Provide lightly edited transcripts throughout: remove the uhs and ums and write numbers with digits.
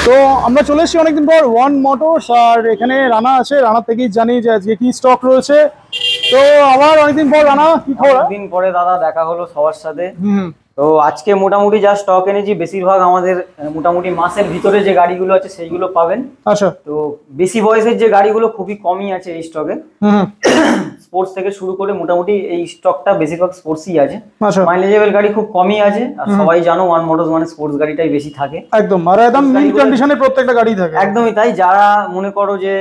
তো আমরা চলে এসেছি অনেকদিন পর ওয়ান মোটরস, আর এখানে রানা আছে। রানা থেকেই জানি যে আজকে কি স্টক রয়েছে। তো আবার অনেকদিন পর রানা, কি খবর? দিন পরে দাদা দেখা হলো সবার সাথে। তো আজকে মোটামুটি যা স্টক এনেছি বেশিরভাগ আমাদের মোটামুটি মাসের ভিতরে যে গাড়িগুলো আছে সেইগুলো পাবেন। আচ্ছা। তো বেশি বয়সের যে গাড়িগুলো খুবই কমই আছে এই স্টকে। স্পোর্টস থেকে শুরু করে মোটামুটি এই স্টকটা বেশিরভাগ স্পোর্টসই আছে। মাইলেজেবল গাড়ি খুব কমই আছে, আর সবাই জানো ওয়ান মোটরস মানে স্পোর্টস গাড়িটাই বেশি থাকে একদম, আর একদম মিড কন্ডিশনে প্রত্যেকটা গাড়ি থাকে। একদমই তাই। যারা মনে করো যে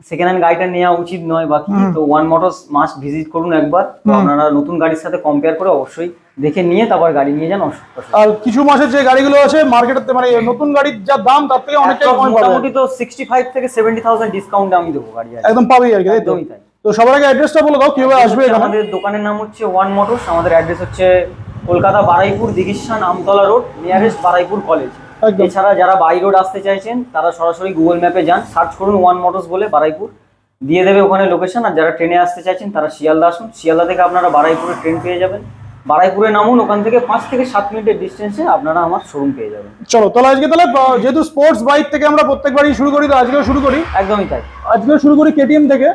সেকেন্ড হ্যান্ড গাড়িটা নেওয়া উচিত নয় বাকি, তো ওয়ান মোটরস মাস্ট ভিজিট করুন একবার। তো আপনারা নতুন গাড়ির সাথে কম্পেয়ার করে অবশ্যই দেখে নিয়ে তারপর গাড়ি নিয়ে যান। আর কিছু মাসের যে গাড়িগুলো আছে মার্কেটে, মানে নতুন গাড়ির যা দাম তার থেকে অনেকটাই কম পাবে। মোটামুটি তো 65 থেকে 70,000 ডিসকাউন্ট আমি দেবো গাড়ি, একদম পাবেই আর কি। একদমই তাই। তো সবার আগে অ্যাড্রেসটা বলে দাও, কিভাবে আসবে এখানে। আমাদের দোকানের নাম হচ্ছে ওয়ান মোটরস। আমাদের অ্যাড্রেস হচ্ছে কলকাতা বারাইপুর দিঘিস্থান Amtala road, nearest Baruipur college. এছাড়া যারা বাই রোড আসতে চাইছেন তারা সরাসরি গুগল ম্যাপে যান, সার্চ করুন ওয়ান মোটরস বলে বারাইপুর, দিয়ে দেবে ওখানে লোকেশন। আর যারা ট্রেনে আসতে চাইছেন তারা শিয়ালদা আসুন, শিয়ালদা থেকে আপনারা বারাইপুরে ট্রেন পেয়ে যাবেন। বারাইপুরে নামুন, ওখান থেকে 5 থেকে 7 মিনিটের ডিস্টেন্সে আপনারা আমার শোরুম পেয়ে যাবেন। চলো তাহলে আজকে যেহেতু স্পোর্টস বাইক থেকে আমরা প্রত্যেকবারই শুরু করি, তো আজকেও শুরু করি। একদমই তাই, আজকেও শুরু করি কেটিএম থেকে।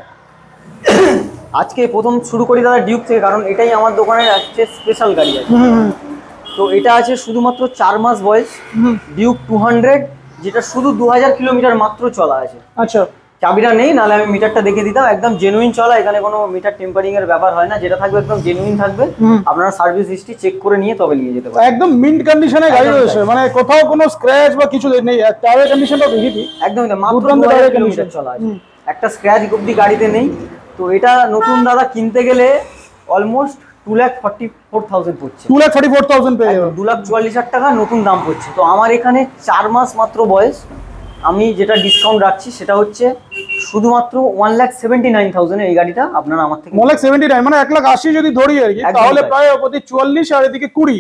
আজকে প্রথম শুরু করি দাদা ডিউক থেকে, কারণ এটাই আমার দোকানের একটা স্পেশাল গাড়ি আছে। তো এটা আছে শুধুমাত্র 4 মাস বয়স, ডিউক 200, যেটা শুধু 2000 কিলোমিটার মাত্র চলা আছে। আচ্ছা, চাবিটা নেই, নাহলে আমি মিটারটা দেখে দিতাম। একদম জেনুইন চলা, এখানে কোনো মিটার টেম্পারিং এর ব্যাপার হয় না। যেটা থাকবে একদম জেনুইন থাকবে। আপনারা সার্ভিস হিস্ট্রি চেক করে নিয়ে তবে নিয়ে যেতে পারেন। একদম মিন্ট কন্ডিশনে গাড়ি রয়েছে, মানে কোথাও কোনো স্ক্র্যাচ বা কিছু নেই। টায়ারের কন্ডিশনটাও দেখিছি, একদমই মাত্র 2000 কিলোমিটার চলা আছে, একটা স্ক্র্যাচ অব্দি গাড়িতে নেই। তো এটা নতুন দাদা কিনতে গেলে অলমোস্ট 2,44,000 পড়ছে। 2,44,000 পেয়ে যাবেন। 2,44,000 টাকা নতুন দাম পড়ছে। তো আমার এখানে 4 মাস মাত্র বয়স, আমি যেটা ডিসকাউন্ট রাখছি সেটা হচ্ছে শুধুমাত্র 1,79,000 এই গাড়িটা আপনারা আমার থেকে 1,79 মানে 1,80,000 যদি ধরি আর কি, তাহলে প্রায় প্রতি 44 আর এদিকে 20,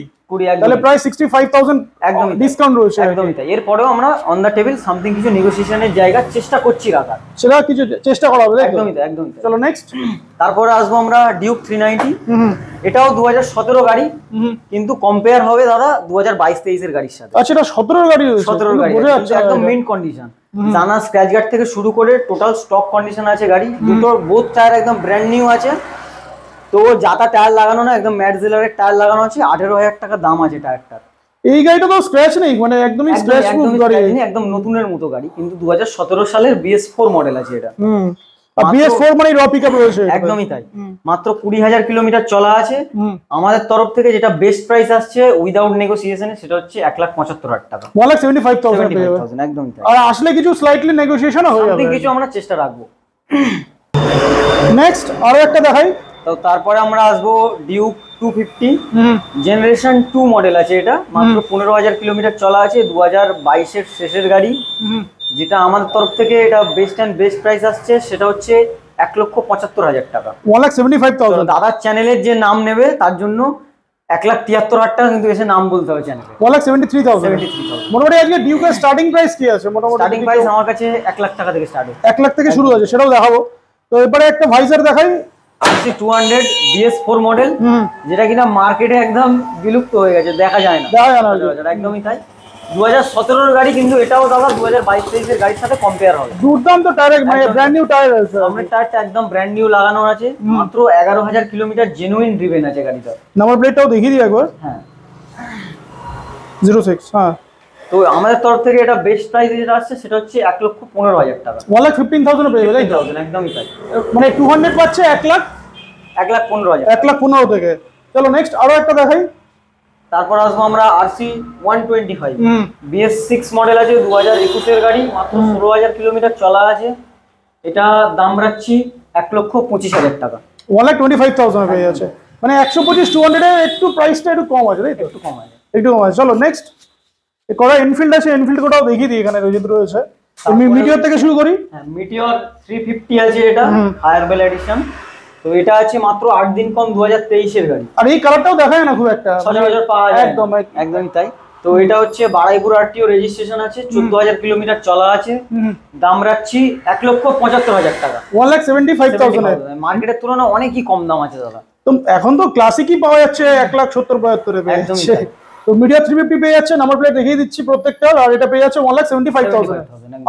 তাহলে প্রায় 65,000 একদম ডিসকাউন্ট রয়েছে। একদমই তাই। এরপরেও আমরা অন দা টেবিল সামথিং কিছু নেগোসিয়েশনের জায়গা চেষ্টা করছি রাখার, সেটা কিছু চেষ্টা করা হবে। একদমই তাই, একদমই তাই। চলো নেক্সট। তারপরে আসবো আমরা ডিউক 390। এটাও 2017 গাড়ি, কিন্তু কম্পেয়ার হবে দাদা 2022-23 এর গাড়ির সাথে। আচ্ছা, এটা 17 গাড়ি, 17 গাড়ি একদম মিন্ট কন্ডিশন, জানা স্ক্র্যাচ গার্ড থেকে শুরু করে টোটাল স্টক কন্ডিশন আছে গাড়ি। দুটো বোথ টায়ার একদম ব্র্যান্ড নিউ আছে। তো যাতা টায়ার লাগানো না, একদম ম্যাট জেলারের টায়ার লাগানো আছে। 18,000 টাকা দাম আছে টায়ারটার। এই গাড়িটা তো স্ক্র্যাচ নেই, মানে একদমই স্ক্র্যাচ প্রুফ গাড়ি, একদম নতুনের মতো গাড়ি, কিন্তু 2017 সালের BS4 মডেল আছে এটা। BS4 মানে র পিকআপ রয়েছে। একদমই তাই। মাত্র 20,000 কিলোমিটার চলা আছে। আমাদের তরফ থেকে যেটা বেস্ট প্রাইস আসছে উইদাউট নেগোসিয়েশন, সেটা হচ্ছে 1,75,000 টাকা। 1,75,000 একদমই তাই। আর আসলে কিছু স্লাইটলি নেগোসিয়েশন হয়ে যাবে, কিছু আমরা চেষ্টা রাখবো। নেক্সট আরো একটা দেখাই। তো তারপরে আমরা আসবো ডিউক 250 জেনারেশন 2 মডেল আছে। এটা মাত্র 15,000 কিলোমিটার চলা আছে, 2022 এর শেষের গাড়ি। যেটা আমাদের তরফ থেকে এটা বেস্ট অ্যান্ড বেস্ট প্রাইস আসছে সেটা হচ্ছে 1,75,000 টাকা। 1,75,000। দাদার চ্যানেলের যে নাম নেবে তার জন্য 1,73,000 টাকা কিন্তু এসে নাম বলতে হবে চ্যানেলে। 1,73,000। মোটামুটি আজকে ডিউকের স্টার্টিং প্রাইস কি আছে? মোটামুটি স্টার্টিং প্রাইস আমার কাছে 1 লাখ টাকা থেকে স্টার্ট হয়। 1 লাখ থেকে শুরু আছে, সেটাও দেখাবো। তো এবারে একটা ভাইজার দেখাই, RC200 BS4 মডেল, যেটা কিনা মার্কেটে একদম বিলুপ্ত হয়ে গেছে, দেখা যায় না। একদমই তাই। 2017 গাড়ি, কিন্তু এটাও দাদা 2022-23 এর গাড়ির সাথে কম্পেয়ার হবে। দুর্দান্ত টায়ার, মানে ব্র্যান্ড নিউ টায়ার আছে। সামনের টায়ারটা একদম ব্র্যান্ড নিউ লাগানো আছে। মাত্র 11,000 কিলোমিটার জেনুইন ড্রিভেন আছে গাড়িটা। নাম্বার প্লেটটাও দেখিয়ে দিই একবার। হ্যাঁ, 06। হ্যাঁ। তো আমাদের তরফ থেকে এটা বেস্ট প্রাইস যেটা আসছে সেটা হচ্ছে 1,15,000 টাকা। 1,15,000 পেয়ে যাবে, তাই তো? একদমই তাই। মানে 200 পাচ্ছে 1,15,000। 1,15,000 থেকে। চলো নেক্সট আরো একটা দেখাই। তারপর আসবো আমরা RC125 BS6 মডেল আছে, 2021 এর গাড়ি, মাত্র 16,000 কিলোমিটার চলা আছে। এটা দাম রাখছি 1,25,000 টাকা। 1,25,000 পেয়ে যাচ্ছে, মানে 125 200 এর একটু প্রাইসটা একটু কম আছে, তাই তো? একটু কম আছে, একটু কম আছে। চলো নেক্সট। করা এনফিল্ড আছে, এনফিল্ড কোটাও দেখিয়ে দিই, এখানে রয়েছে। মিটিওর থেকে শুরু করি। হ্যাঁ, মিটিওর 350 আছে, এটা হায়ার বেল এডিশন। তো এটা আছে মাত্র 8 দিন কম, 2023 এর গাড়ি। আর এই কালারটাও দেখায় না খুব একটা, সচরাচর পাওয়া যায় একদম, একদমই তাই। তো এটা হচ্ছে বারাইপুর RTO রেজিস্ট্রেশন আছে, 14,000 কিলোমিটার চলা আছে। দাম রাখছি 1,75,000 টাকা। 1,75,000। মার্কেটের তুলনায় অনেকই কম দাম আছে দাদা। তো এখন তো ক্লাসিকই পাওয়া যাচ্ছে 1,70,75,000 পেয়ে যাচ্ছে। তো মিডিয়া 350 পেয়ে যাচ্ছে, নাম্বার প্লেট দেখিয়ে দিচ্ছি প্রত্যেকটা, আর এটা পেয়ে যাচ্ছে 1,75,000।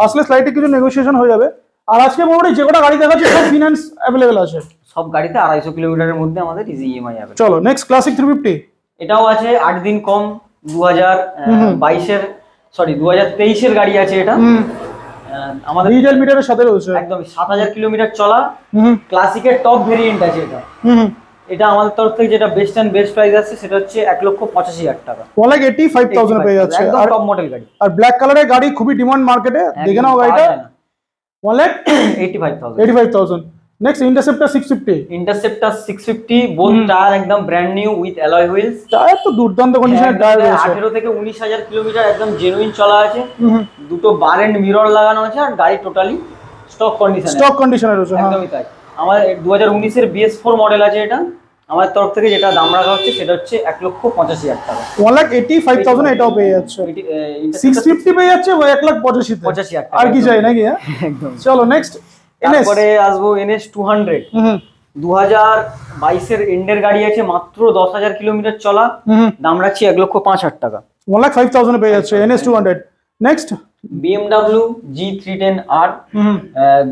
আসলে স্লাইটলি কিছু নেগোসিয়েশন হয়ে যাবে। আর আজকে মোটামুটি যে কটা গাড়ি দেখাচ্ছে সব ফিনান্স অ্যাভেলেবেল আছে, সব গাড়িতে 250 কিলোমিটারের মধ্যে আমাদের ইজি ইএমআই হবে। চলো নেক্সট ক্লাসিক 350। এটাও আছে 8 দিন কম, 2022 সরি 2023 এর গাড়ি আছে এটা। আমাদের ডিজিটাল মিটারের সাথে রয়েছে, একদম 7000 কিলোমিটার চলা, ক্লাসিকের টপ ভেরিয়েন্ট আছে এটা। এটা আমাদের তরফ থেকে যেটা বেস্ট এন্ড বেস্ট প্রাইস আছে সেটা হচ্ছে 1,85,000 টাকা, 1,85,000 পেয়ে যাচ্ছে। একদম আর টপ মডেল গাড়ি, আর ব্ল্যাক কালারের গাড়ি খুবই ডিমান্ড মার্কেটে, দেখে নাও গাড়িটা 1,85,000। Next interceptor 650। Interceptor 650 both tyre একদম brand new with alloy wheels, tyre তো দুর্দান্ত কন্ডিশনের টায়ার রয়েছে। 18 থেকে 19,000 কিলোমিটার একদম জেনুইন চলা আছে, দুটো বার এন্ড মিরর লাগানো আছে, আর গাড়ি টোটালি স্টক কন্ডিশনে রয়েছে। একদমই তাই। আমার 2019 এর BS4 মডেল আছে এটা। আমার তরফ থেকে যেটা দাম রাখা হচ্ছে সেটা হচ্ছে 1,85,000 টাকা, 1,85,000 এটাও পেয়ে যাচ্ছে। 650 পেয়ে যাচ্ছে 1,85,000 টাকা, আর কি চাই নাকি? একদম। চলো নেক্সট তারপরে আসবো NS 200। 2022 এর এন্ডের গাড়ি আছে, মাত্র 10,000 কিলোমিটার চলা, দাম রাখছি 1,05,000 টাকা, 1,05,000 পেয়ে যাচ্ছে NS 200। নেক্সট BMW G310R,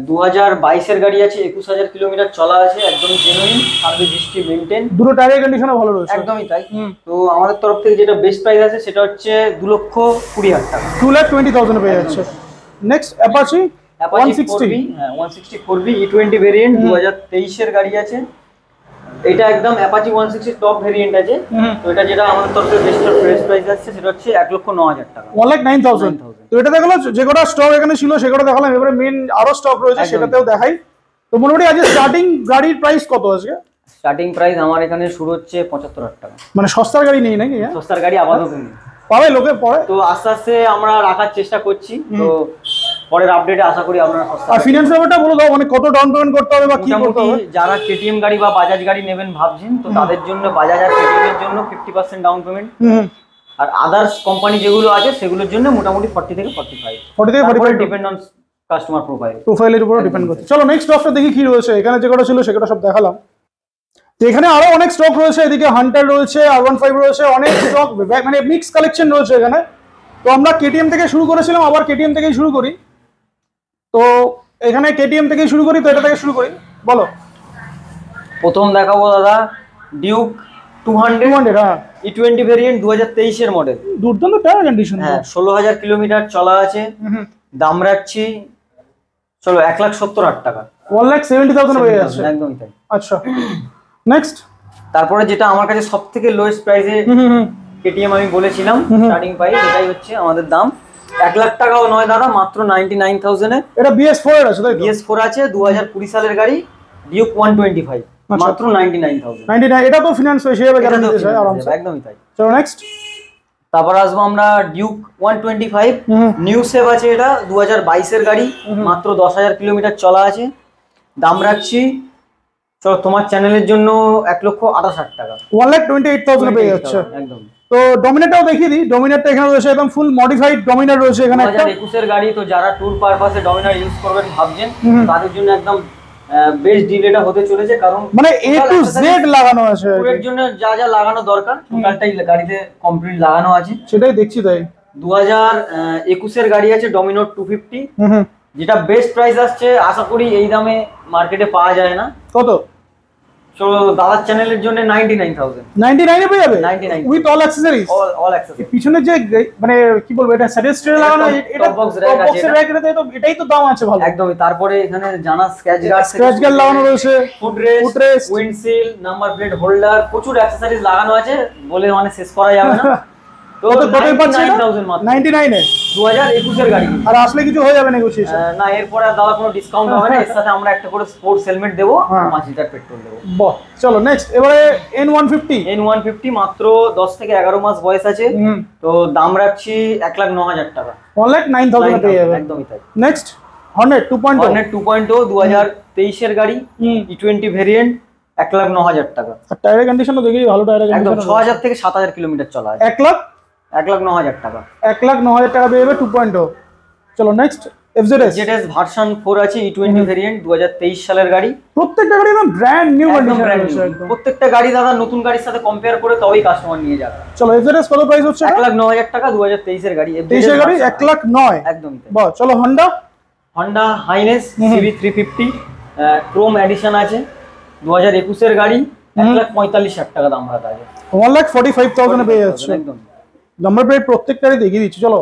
2022 এর গাড়ি আছে, 21,000 কিলোমিটার চলা আছে, একদম জেনুইন, সার্ভিস হিস্ট্রি মেইনটেইন, দুটো টায়ারের কন্ডিশনও ভালো রয়েছে। একদমই তাই। তো আমাদের তরফ থেকে যেটা বেস্ট প্রাইস আছে সেটা হচ্ছে 2,20,000 টাকা, 2,20,000 পেয়ে যাচ্ছে। Next Apache 160। 164B E20 variant, 2023 এর গাড়ি আছে। এটা একদম অ্যাপাচি 160 টপ ভেরিয়েন্ট আছে। তো এটা যেটা আমাদের তরফে বেস্ট প্রাইস আছে সেটা হচ্ছে 1,09,000 টাকা, 1,09,000। তো এটা দেখলো যে কটা স্টক এখানে ছিল সে কটা দেখালাম, এবারে মেন আরো স্টক রয়েছে সেটাতেও দেখাই। তো মোটামুটি আজকে স্টার্টিং গাড়ির প্রাইস কত আছে? স্টার্টিং প্রাইস আমার এখানে শুরু হচ্ছে 75,000 টাকা। মানে সস্তার গাড়ি নেই নাকি? সস্তার গাড়ি আপাতত নেই, পাবে লোকে পরে, তো আস্তে আস্তে আমরা রাখার চেষ্টা করছি। তো পরের আপডেটে আশা করি আপনারা সস্তা। আর ফিনান্স ব্যাপারটা বলে দাও, মানে কত ডাউন পেমেন্ট করতে হবে বা কি করতে হবে? যারা KTM গাড়ি বা বাজাজ গাড়ি নেবেন ভাবছেন, তো তাদের জন্য বাজাজ আর KTM এর জন্য 50% ডাউন পেমেন্ট, আর আদার্স কোম্পানি যেগুলো আছে সেগুলোর জন্য মোটামুটি 40 থেকে 45 ডিপেন্ড অন কাস্টমার প্রোফাইলের উপর ডিপেন্ড করছে। চলো নেক্সট স্টকটা দেখি কি রয়েছে। এখানে যে কটা ছিল সেটা সব দেখালাম, তো এখানে আরো অনেক স্টক রয়েছে। এদিকে হান্টার রয়েছে, R15 রয়েছে, অনেক স্টক, মানে মিক্স কালেকশন রয়েছে এখানে। তো আমরা KTM থেকে শুরু করেছিলাম, আবার KTM থেকেই শুরু করি। তো এখানে KTM থেকেই শুরু করি, তো এটা থেকে শুরু করি, বলো। প্রথম দেখাবো দাদা ডিউক 200। হ্যাঁ, E20 ভেরিয়েন্ট, 2023 এর মডেল, দুর্দান্ত টায়ার কন্ডিশন। হ্যাঁ, 16,000 কিলোমিটার চলা আছে, দাম রাখছি চলো 1,70,000 টাকা, 1,70,000 পেয়ে যাচ্ছে, একদমই তাই। আচ্ছা নেক্সট। তারপরে যেটা আমার কাছে সবথেকে লোয়েস্ট প্রাইসে KTM আমি বলেছিলাম স্টার্টিং প্রাইস, এটাই হচ্ছে আমাদের দাম। 1,00,000 টাকাও নয় দাদা, মাত্র 99,000 এ। এটা BS4 এর আছে, তাই? BS4 আছে, 2020 সালের গাড়ি, ডিউক 125, মাত্র 99,000। এটা তো ফিনান্স হয়ে যাবে গ্যারান্টি দিয়েছে আরামসে, একদমই তাই। চলো নেক্সট। তারপর আসবো আমরা ডিউক 125 নিউ সেভ আছে, এটা 2022 এর গাড়ি, মাত্র 10,000 কিলোমিটার চলা আছে, দাম রাখছি চলো তোমার চ্যানেলের জন্য 1,28,000 টাকা, 1,28,000 পেয়ে যাচ্ছে, একদম। তো ডমিনেটরটাও দেখিয়ে দিই। ডমিনেটরটা এখানে রয়েছে, একদম ফুল মডিফাইড ডমিনেটর রয়েছে এখানে একটা। 2021 এর গাড়ি, তো যারা ট্যুর পারপাসে ডমিনার ইউজ করবেন ভাবছেন তাদের জন্য একদম বেস্ট ডিল এটা হতে চলেছে, কারণ মানে A to Z লাগানো আছে, ট্যুরের জন্য যা যা লাগানো দরকার টোটালটাই গাড়িতে কমপ্লিট লাগানো আছে, সেটাই দেখছি তাই। 2021 এর গাড়ি আছে ডমিনোর 250, যেটা বেস্ট প্রাইস আসছে, আশা করি এই দামে মার্কেটে পাওয়া যায় না। কত? তো দাদার চ্যানেলের জন্য 99,000, 99 এ পেয়ে যাবে 99 with all accessories, all accessories. পিছনে যে মানে কি বলবো, এটা স্যাটিসফাইড লাগানো, এটা বক্স র্যাক এর তো এটাই তো দাম আছে ভালো, একদমই। তারপরে এখানে জানা স্ক্র্যাচ গার্ড লাগানো রয়েছে, foot rest, windshield, number plate holder, প্রচুর অ্যাকসেসরিজ লাগানো আছে, বলে মানে শেষ করা যাবে না। তো 99,000 মাত্র, 99 এ 2021 এর গাড়ি। আর আসলে কিছু হয়ে যাবে নেগোসিয়েশন? না, এরপরে আর দাদা কোনো ডিসকাউন্ট হবে না, এর সাথে আমরা একটা করে স্পোর্টস হেলমেট দেবো, 5 লিটার পেট্রোল দেবো। বাহ, চলো নেক্সট। এবারে N150 মাত্র 10 থেকে 11 মাস বয়স আছে, তো দাম রাখছি 1,09,000 টাকা, 1,09,000 পেয়ে যাবে, একদমই তাই। নেক্সট হর্নেট 2.0, 2023 এর গাড়ি, E20 ভেরিয়েন্ট, 1,09,000 টাকা। আর টায়ারের কন্ডিশনও দেখি ভালো, টায়ারের একদম কন্ডিশন 6,000 থেকে 7,000 কিলোমিটার চলা আছে, 1,09,000 টাকা, 1,09,000 টাকা পেয়ে যাবে 2.0। চলো নেক্সট। FZS ভার্সন 4 আছে, E20 ভেরিয়েন্ট, 2023 সালের গাড়ি। প্রত্যেকটা গাড়ি একদম ব্র্যান্ড নিউ কন্ডিশন আছে একদম। প্রত্যেকটা গাড়ি দাদা নতুন গাড়ির সাথে কম্পেয়ার করে তবেই কাস্টমার নিয়ে যাবে। চলো FZS কত প্রাইস হচ্ছে? 1,09,000 টাকা, 2023 এর গাড়ি। 23 এর গাড়ি 1,09,000 একদম। বাহ। চলো Honda H'ness CB 350 chrome edition আছে, 2021 এর গাড়ি। 1,45,000 টাকা দাম রাখা আছে। 1,45,000 এ পেয়ে যাচ্ছে একদম। নাম্বার প্লেট প্রত্যেকটারই দেখিয়ে দিচ্ছি। চলো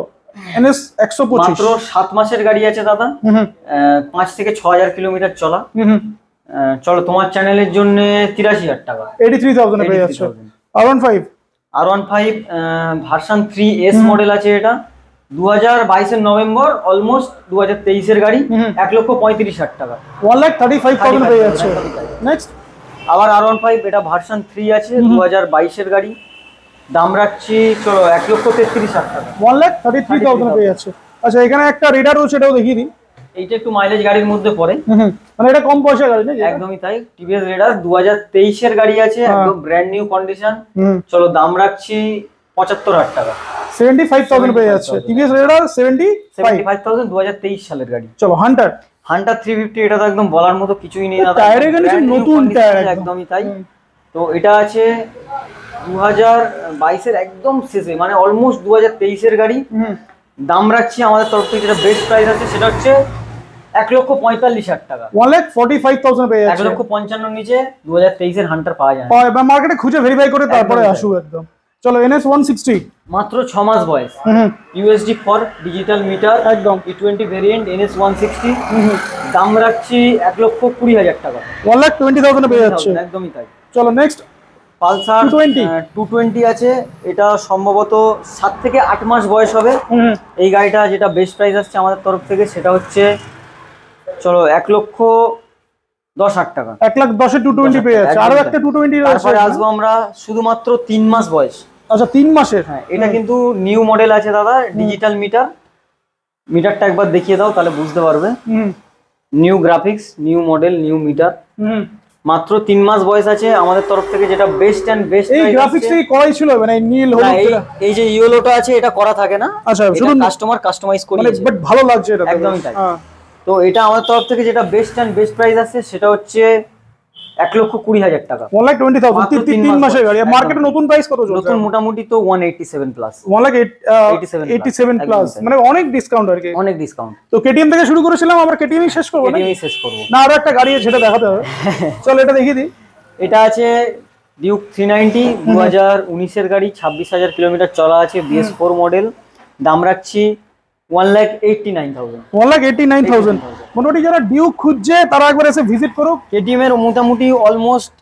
NS 125 মাত্র 7 মাসের গাড়ি আছে দাদা। 5 থেকে 6,000 কিলোমিটার চলা। চলো তোমার চ্যানেলের জন্য 83,000 টাকা, 83,000 এ পেয়ে যাচ্ছে। R15 ভার্সন 3S মডেল আছে, এটা 2022 এর নভেম্বর, অলমোস্ট 2023 এর গাড়ি। 1,35,000 টাকা, 1,35,000 এ পেয়ে যাচ্ছে। নেক্সট আবার R15, এটা ভার্সন 3 আছে, 2022 এর গাড়ি। দাম রাখছি চলো 1,33,000 টাকা, 1,33,000 এ পেয়ে যাচ্ছে। আচ্ছা এখানে একটা রেডার রয়েছে, এটাও দেখিয়ে দিই। এইটা একটু মাইলেজ গাড়ির মধ্যে পড়ে। মানে এটা কম পয়সা গাড়ি নাকি? একদমই তাই। টিভিএস রেডার 2023 এর গাড়ি আছে, একদম ব্র্যান্ড নিউ কন্ডিশন। চলো দাম রাখছি 75,000 টাকা, 75,000 পেয়ে যাচ্ছে। টিভিএস রেডার 75,000, 2023 সালের গাড়ি। চলো হান্টার 350, এটা তো একদম বলার মতো কিছুই নেই দাদা, টায়ারের কন্ডিশন নতুন টায়ার একদমই তাই। তো এটা আছে 2022 এর একদম শেষে, মানে অলমোস্ট 2023 এর গাড়ি। দাম রাখছি আমাদের তরফ থেকে যেটা বেস্ট প্রাইস আছে সেটা হচ্ছে 1,45,000 টাকা, 1,45,000 পেয়ে যাচ্ছে। 1,55,000 নিচে 2023 এর হান্টার পাওয়া যায় না। এবার মার্কেটে খুঁজে ভেরিফাই করে তারপরে আসুক একদম। চলো NS 160 মাত্র 6 মাস বয়স, USD ফর ডিজিটাল মিটার, একদম E20 ভেরিয়েন্ট, NS 160। দাম রাখছি 1,20,000 টাকা, 1,20,000 পেয়ে যাচ্ছে। একদমই তাই। চলো নেক্সট পালসার 220 আছে, এটা সম্ভবত 7 থেকে 8 মাস বয়স হবে। এই গাড়িটা যেটা বেস্ট প্রাইস আসছে আমাদের তরফ থেকে সেটা হচ্ছে চলো 1,10,000 টাকা, 1,10,000 220 পেয়ে যাচ্ছে। আরো একটা 220 রয়েছে। তারপরে আসবো আমরা শুধুমাত্র 3 মাস বয়স। আচ্ছা 3 মাসের। হ্যাঁ এটা কিন্তু নিউ মডেল আছে দাদা, ডিজিটাল মিটার। মিটারটা একবার দেখিয়ে দাও তাহলে বুঝতে পারবে। New graphics, new model, new meter. মাত্র 3 মাস বয়স আছে আমাদের তরফ থেকে যেটা বেস্ট এন্ড বেস্ট। এই গ্রাফিক্সটাই করাই ছিল মানে নীল হলুদ, এই যে ইয়েলোটা আছে এটা করা থাকে না। আচ্ছা শুধু কাস্টমার কাস্টমাইজ করে মানে বাট ভালো লাগছে এটা একদমই তাই। তো এটা আমাদের তরফ থেকে যেটা বেস্ট এন্ড বেস্ট প্রাইস আছে সেটা হচ্ছে 1,20,000 টাকা, 1,20,000 3 মাসের গাড়ি। মার্কেটে নতুন প্রাইস কত চলছে? নতুন মোটামুটি তো 187 প্লাস, 1,87 প্লাস, মানে অনেক ডিসকাউন্ট আর কি, অনেক ডিসকাউন্ট। তো KTM থেকে শুরু করেছিলাম, আবার KTM শেষ করব না? KTM শেষ করব না, আরো একটা গাড়ি আছে সেটা দেখাতে হবে। চল এটা দেখিয়ে দিই। এটা আছে ডিউক 390, 2019 এর গাড়ি, 26,000 কিলোমিটার চলা আছে, BS4 মডেল। দাম রাখছি 1,89,000, 1,89,000। মোটামুটি যারা ডিউক খুঁজছে তারা একবার এসে ভিজিট করুক। KTM এর মোটামুটি অলমোস্ট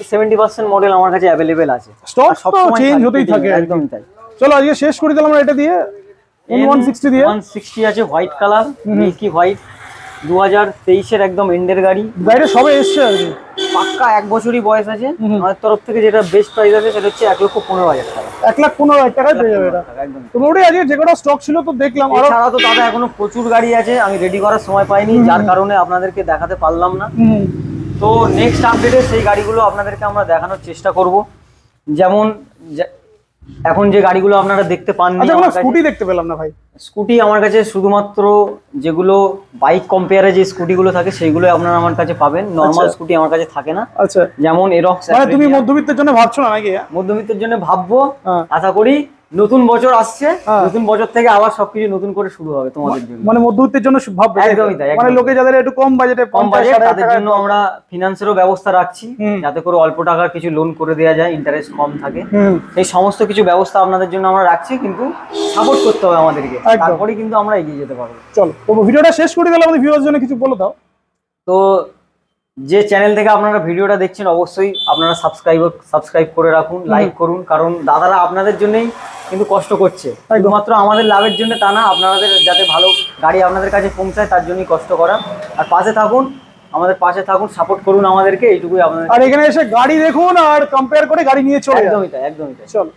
70% মডেল আমার কাছে অ্যাভেলেবেল আছে, স্টক সব চেঞ্জ হতেই থাকে একদমই তাই। চলো আজকে শেষ করে দিলাম আমরা এটা দিয়ে, N160 দিয়ে। 160 আছে হোয়াইট কালার, মিল্কি হোয়াইট, 2023 এর একদম এন্ডের গাড়ি। গাড়িটা সবে এসছে আর কি, পাক্কা 1 বছরই বয়স আছে। আমাদের তরফ থেকে যেটা বেস্ট প্রাইস আছে সেটা হচ্ছে 1,15,000 টাকা, 1,15,000 টাকায় পেয়ে যাবে এটা একদম। তো মোটামুটি আজকে যে কটা স্টক ছিল তো দেখলাম। আর এছাড়া তো দাদা এখনো প্রচুর গাড়ি আছে, আমি রেডি করার সময় পাইনি, যার কারণে আপনাদেরকে দেখাতে পারলাম না। তো নেক্সট আপডেটে সেই গাড়িগুলো আপনাদেরকে আমরা দেখানোর চেষ্টা করব। যেমন এখন যে গাড়িগুলো আপনারা দেখতে পাননি, স্কুটি দেখতে পেলাম না ভাই। স্কুটি আমার কাছে শুধুমাত্র যেগুলো বাইক কম্পেয়ারে যে স্কুটিগুলো থাকে সেইগুলো আপনারা আমার কাছে পাবেন, নরমাল স্কুটি আমার কাছে থাকে না। আচ্ছা যেমন এরক্স। মানে তুমি মধ্যবিত্তের জন্য ভাবছো না নাকি? মধ্যবিত্তের জন্য ভাববো, আশা করি নতুন বছর আসছে, নতুন বছর থেকে আবার সবকিছু নতুন করে শুরু হবে তোমাদের জন্য। মানে মধ্যবিত্তের জন্য ভাববে, একদমই তাই। মানে লোকে যাদের একটু কম বাজেটে, তাদের জন্য আমরা ফিনান্সেরও ব্যবস্থা রাখছি, যাতে করে অল্প টাকার কিছু লোন করে দেওয়া যায়, ইন্টারেস্ট কম থাকে। এই সমস্ত কিছু ব্যবস্থা আপনাদের জন্য আমরা রাখছি, কিন্তু সাপোর্ট করতে হবে আমাদেরকে, তারপরেই কিন্তু আমরা এগিয়ে যেতে পারবো। চলো তো ভিডিওটা শেষ করে দিলাম, আমাদের ভিউয়ার্স জন্য কিছু বলে দাও। তো যে চ্যানেল থেকে আপনারা ভিডিওটা দেখছেন অবশ্যই আপনারা সাবস্ক্রাইব করে রাখুন, লাইক করুন, কারণ দাদারা আপনাদের জন্যই কিন্তু কষ্ট করছে, শুধুমাত্র আমাদের লাভের জন্য তা না, আপনাদের যাতে ভালো গাড়ি আপনাদের কাছে পৌঁছায় তার জন্যই কষ্ট করা। আর পাশে থাকুন, আমাদের পাশে থাকুন, সাপোর্ট করুন আমাদেরকে, এইটুকুই আপনাদের। আর এখানে এসে গাড়ি দেখুন আর কম্পেয়ার করে গাড়ি নিয়ে চলে। একদমই তাই, একদমই তাই। চলো।